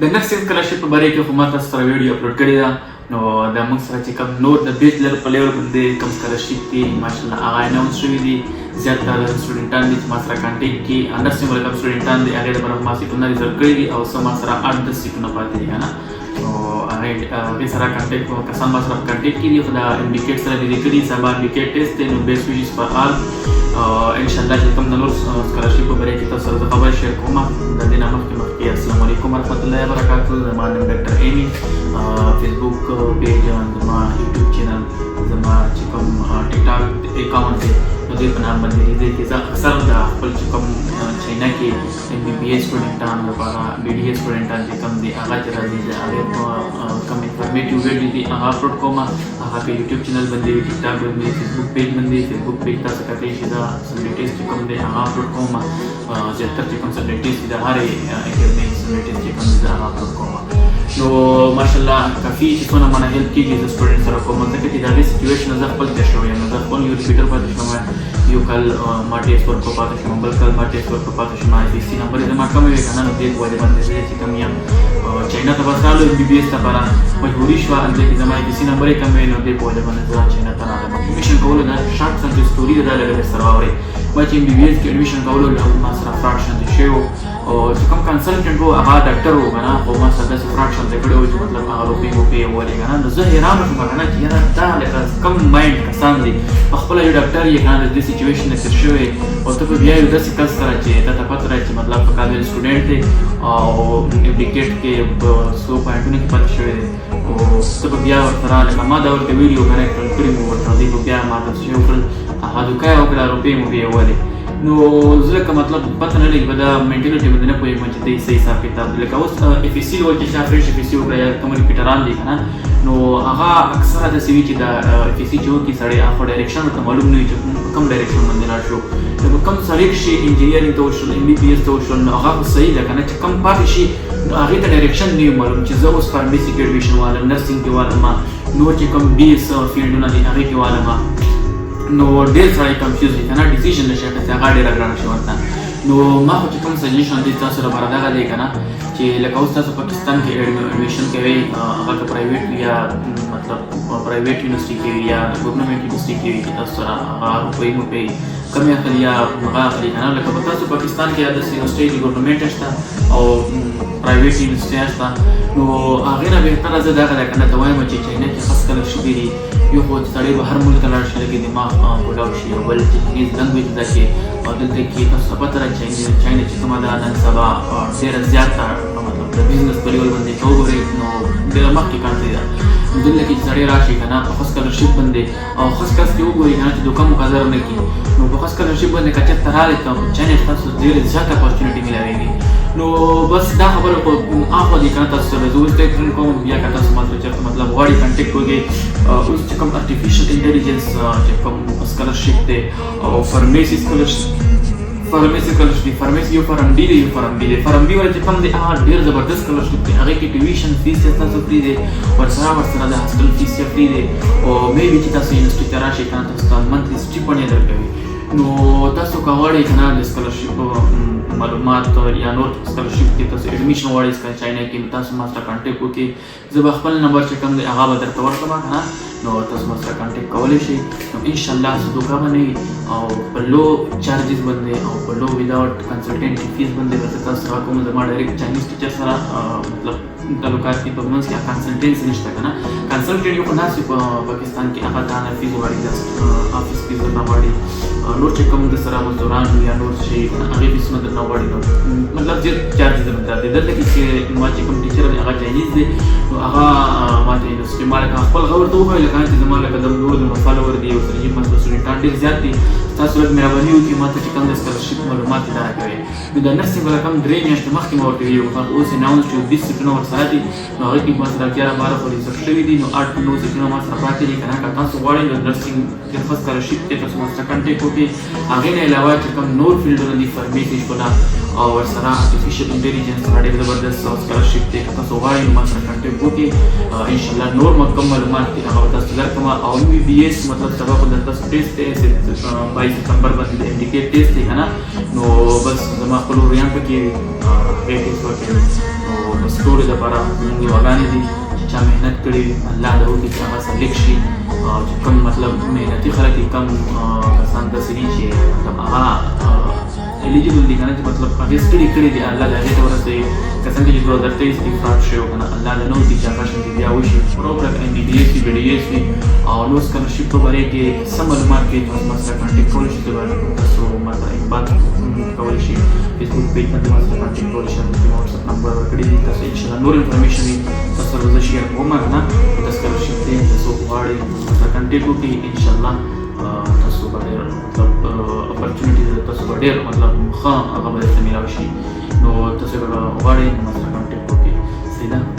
د نرسنګ سکالرشپ په باره کې خو ما تاسو سره ویډیو اپلوډ کړې ده. نو د موږ سره چې کوم نور د بیچلر په لیول باندې کوم سکالرشپ دي ماشاءالله هغه اناونس شوي دي. زیاتره سټوډنټان دي چې ما سره کانټیکټ کې انډرسټینډ ولکم سټوډنټان دي هغې لپاره ما سیټونه ریزرو کړي دي او څه ما سره 8-10 سیټونه پاتې دي که نه. نو هغې سره کانټیکټ کسان ما سره کانټیکټ کې دي خو د انډیکیټ سره دې لیکلي سبا انډیکیټ ټیسټ دی. نو بیسټ ویشز فار آل. انشاءالله چې کوم د نور سکالرشپ په باره کې تاسو سره زه خبر شیر کوم. د دې نه مخکې السلام علیکم ورحمت الله وبرکاتو. زما نوم ډاکټر ایمي. فیسبوک پیج زما یوټیوب چینل زما چې کوم ټیک ټاک اکاونټ دی نو دې په نام باندې دی چې زه اکثر د خپل چې کوم چاینا کې ایم بي بي ایس سټوډنټانو لپاره بي ډي ایس سټوډنټان چې کوم دي هغه چې راځي د هغې کوم انفارمیټیو ویډیو دي هغه اپلوډ کوم. هغه په یوټیوب چینل باندې ټیک ټاک باندې فیسبوک پیج باندې فیسبوک پیج تاسو کتلی شئ دا سلیټیز چې کوم دی هغه اپلوډ کوم. زیاتره چې کوم سلیټیز دي د هرې اکیډمي سلیټیز چې کوم دي هغه اپلوډ کوم. نو ماشاءالله کافي چې څونه مانه هیلپ کېږي د سټوډنټ سره کوم ځکه چې د هغې سچویشن زه خپل تېر شوی یم. زه خپل یو ریپیټر پاتې شوم. یو کال ما ټیسټ ورکړو پاتې شوم بل کال ما ټیسټ ورکړو پاتې شوم. آی پي سي نمبر یې زما کمې وې که نه نو دې په وجه باندې زه چې کوم یم چاینا ته بس رالو ایم بي بي ایس لپاره مجبوري شوه. هلته کې زما آی پي سي نمبر یې کم وې نو دې په وجه باندې زه چاینا ته راغلم. ایډمیشن کولو د شارټ سنټ سټوري ده دا لږ در سره واورئ. ما چې ایم بي بي ایس کې ایډمیشن کولو ما سره فراډ شانتې شوی و او چې کوم کنسلټنټ و هغه ډاکټر و که نه خو ما سره داسې فراډ شانتې کړی و چې مطلب هغه روپۍ وپۍ یې ولې که نه. نو زه حیران شوم که نه چې یاره دا لکه کم مایند کسان دي پخپله یو ډاکټر یې که نه د دې سچویشن نه تېر شوی او ته به بیا یو داسې کس سره چې تا ته پته رایي چې مطلب په کابل سټوډنټ دی او اپلیکیټ کې په څو پوینټونو کې پاتې شوی دی او ته به بیا ورسره لکه ما دا ورته ویډیو کریکټ کړي مو ورته دوی به بیا ما ته څه وکړل هغه دوکه یې وکړه روپۍ مو بیا یې ولې. نو زه لکه مطلب پته نه لګي به دا منټلټي باندې نه پوهېږم چې دی څه حساب کتاب دی. لکه اوس اف ای سي ول چې چا فرېش اف ای سي وکړه یا کوم ریپیټران دي که نه نو هغه اکثره داسې وي چې د اف ای سي چې وکړي سړی هغه ډایرکشن ورته معلوم نه وي چې کوم ډایرکشن باندې لاړ شو. لکه کوم سړی شي انجینیرینګ ته وشول ایم بي بي ایس ته وشول نو هغه خو صحیح ده که نه چې کم پاتې شي نو هغې ته ډایرکشن نه وي معلوم چې زه اوس فارمیسي کې ایډمیشن والم نرسنګ کې والم نور چې کوم بي ایس فیلډونه دي هغې کې والم نو ډېر سړی کنفیوز وي که نه ډیسیژن نشي اخیستی هغه ډېره ګرانه شي ورته. نو ما خو چې کوم سجیشن دی تاسو لپاره دغه دی که نه چې لکه اوس تاسو پاکستان کې ایډمیشن کوئ هغه که پرایویټ وي یا مطلب پرایویټ یونیورسټي کې وي یا ګورنمنټ یونیورسټي کې وي چې تاسو سره هغه روپۍ موپۍ کمې اخلي یا هغه اخلي که نه. لکه په تاسو پاکستان کې یا داسې یونیورسټۍ چې ګورنمنټ شته او پرایویټ یونیورسټۍ شته نو هغې نه بهتره زه دغه دی که نه ته وایم چې چاینا کې ښه سکالرشپې دي. یو خو سړی به هر ملک ته لاړ شي لکه دماغ کولاو شي او بل چې چینیز لنګویج زده کړي او دلته کې تاسو ته پته ده چاینا چې کومه ده نن سبا ډېره زیاته مطلب د بزنس په لیول باندې که وګورئ نو ډېره مخکې کانټري ده. نو دلته کې چې سړی راشي که نه په ښه سکالرشپ باندې او ښه کس کې وګورئ که نه چې دوکه مقدر نه کړي نو په ښه سکالرشپ باندې که چېرته راغلی ته چاینا کې تاسو ډېرې زیاته اپورچونټي میلاویږي. نو بس دا خبره خو اخوا دي که نه تاسو سره زه اوس ټیک کوم بیا که تاسو ما سره چېرته مطلب غواړئ کانټیکټ وکړئ. اوس چې کوم ارټیفیشل انټیلیجنس چې کوم سکالرشپ دی او فارمیسي سکالرشپ فارمیسي یو فارم ډي دی یو فارم بي دی. فارم بي والا چې کوم دی هغه ډېر زبردست سکالرشپ دی. هغې کې ټیویشن فیس یې ستاسو فري دی ورسره د هاسټل فیس یې فري دی او مې بي چې تاسو یونیورسټي ته راشئ که نه تاسو ته منتلي سټیپنډ یې درکوي. نو تاسو که غواړئ که نه د سکالرشپ معلومات یا نور سکالرشپ کې تاسو ایډمیشن غواړئ چاینا کې تاسو ما سره کانټیکټ وکړئ. زه به خپل نمبر چې کوم دی هغه به درته ورکړم که نه نو تاسو ما سره کانټیکټ کولی شئ. نو انشاءالله څه دوکه به نه وي او په لو چارجز باندې او په لو وداوټ کنسلټنټي فیس باندې به زه تاسو سره کوم. زما ډایرکټ چاینیز ټیچر سره مطلب تعلقات دي په منځ کې کنسلټنسي نشته که نه. کنسلټنټ یو خو ناست وي په پاکستان کې هغه دانه فیس غواړي آفس فیس درنه غواړي نور چې کوم د سره مزدوران یا نور شي هغې فیسونه درنه غواړي نو مطلب ډېر چارجز درته دی. دلته کې چې ما چې کوم ټیچر دی هغه چاینیز دی نو هغه ما ته یونیورسټي ما لکه خپل غور ته وویل لکه چې زما لکه د نور د فالوور دي او ترجیح مثبت سټوډنټان ډېر زیات دي تاسو لږ مهرباني وکړئ ما ته چې کوم د سکالرشپ معلومات یې راکوئ. نو د نرسنګ والا کوم 3 میاشتې مخکې ما ورته ویلي وو اوس اناونس شو 20 سیټونه ورسره دي نو هغې کې ما سره 11-12 خو ریزرو شوي دي نو 8-9 سیټونه ما سره پاتې دي که نه. که تاسو غواړئ د نرسنګ د ښه سکالرشپ دی تاسو ما سره کانټیکټ وکړئ. هغې نه علاوه چې کوم نور فیلډونه دي فارمیسي شوله او ورسره ارټیفیشل انټیلیجنس ډېر زبردست سکالرشپ دی. که تاسو غواړئ نو ما سره کانټیکټ وکړئ. انشاءالله نور کوم معلومات دي هغه به تاسو درکړم. او ایم بي بي ایس مطلب سبا خو درته ټیسټ دی 22 سپتمبر باندې د انډیکیټ ټیسټ دی که نه نو بس زما خپل وریان پکې هغې ټیسټ ورکوي نو بس ټول لپاره موږ دعاګانې دي چې چا محنت کړې وي الله دې وکړي چې هغه سلیک شي چې کوم مطلب محنتي خلک دي کم کسان داسې دي چې مطلب هغه eligible دي که نه چې مطلب هغې ستړي کړي دي الله دې هغې ته ورسوي کسان چې 2023 کې فراډ شوي وو که نه الله دې نه وکړي چې هغه شانتې بیا وشي پروګرام MBBS وي BDS وي او نور سکالرشپ په باره کې څه معلومات کې تاسو ما سره کانټیکټ کولی شئ تاسو ما سره بات کولی شئ فیسبوک پیج باندې ما سره کانټیکټ کولی شئ مې واټساپ نمبر ورکړی دی تاسو انشاءالله نور انفارمیشن وي تاسو سره زه شیر کوم که نه د سکالرشپ دی تاسو غواړئ ما سره کانټیکټ وکړئ انشاءالله تاسو به ډېر مطلب اپرچونټي تاسو به ډېر مطلب ښه هغه به درته میلاو شي نو تاسو غواړئ ما سره کانټیکټ وکړئ صحیح ده